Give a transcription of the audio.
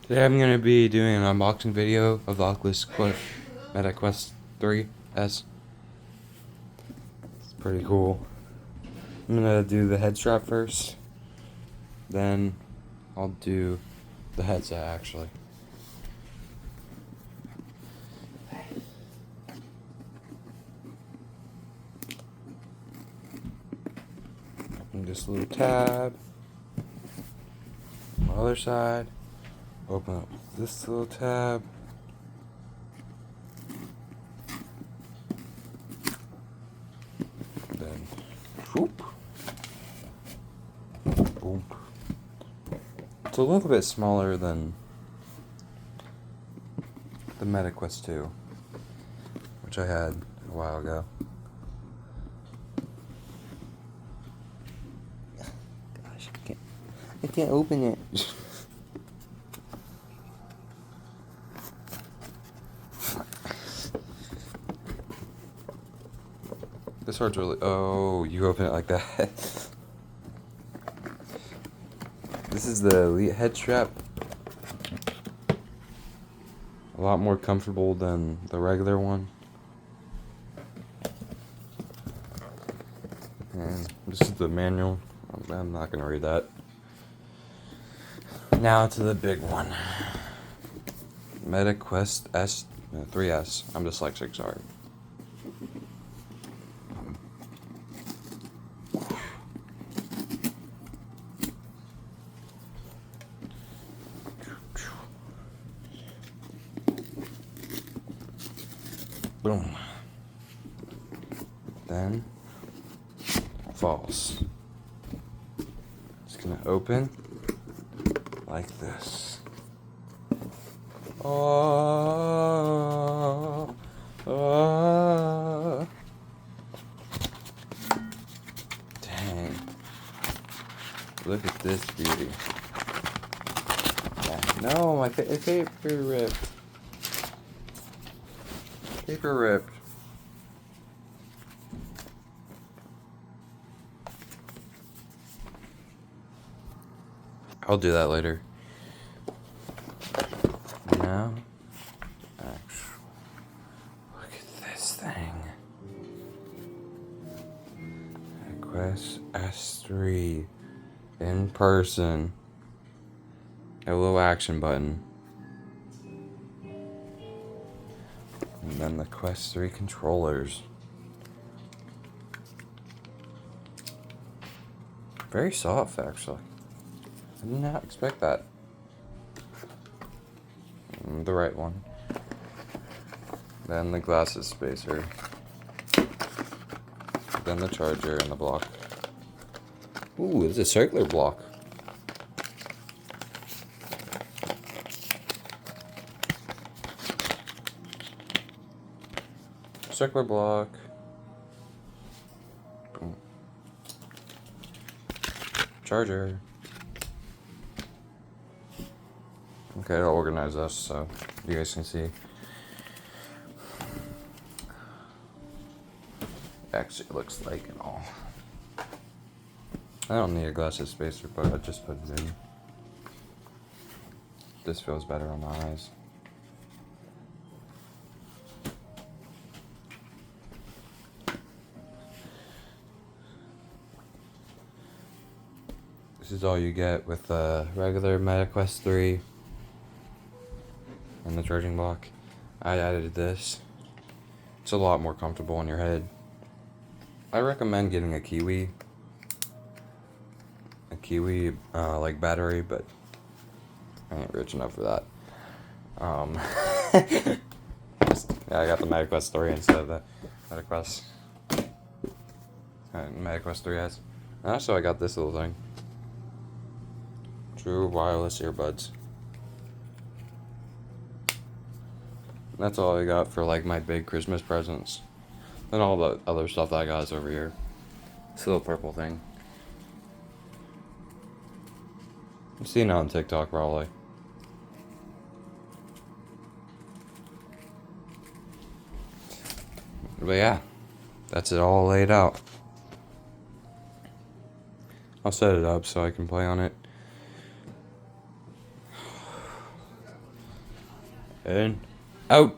Today I'm going to be doing an unboxing video of the Oculus Meta Quest 3S. It's pretty cool. I'm going to do the head strap first. Then I'll do the headset actually. Open this little tab. On the other side. Open up this little tab. Then, whoop. Boom. It's a little bit smaller than the Meta Quest 2, which I had a while ago. Gosh, I can't open it. This hard's really. Oh, you open it like that. This is the Elite head strap. A lot more comfortable than the regular one. And this is the manual. I'm not gonna read that. Now to the big one. Meta Quest 3S. I'm dyslexic, sorry. Boom. Then false. It's gonna open like this. Oh, oh. Dang. Look at this beauty. Yeah. No, my paper ripped. Paper ripped. I'll do that later. Now, actually, look at this thing. Quest S3 in person. A little action button. And then the Quest 3 controllers. Very soft, actually. I did not expect that. The right one. Then the glasses spacer. Then the charger and the block. Ooh, it's a circular block. Circular block. Boom. Charger. Okay, I'll organize this so you guys can see. Actually, it looks like and all. I don't need a glasses spacer, but I just put it in. This feels better on my eyes. This is all you get with the regular Meta Quest 3 and the charging block. I added this. It's a lot more comfortable on your head. I recommend getting a Kiwi. Like battery, but I ain't rich enough for that. Yeah, I got the Meta Quest 3 instead of the Meta Quest. Meta Quest 3S. And also, I got this little thing. True wireless earbuds. That's all I got for like my big Christmas presents. And all the other stuff that I got is over here. This little purple thing. You've seen it on TikTok probably. But yeah, that's it all laid out. I'll set it up so I can play on it. and out.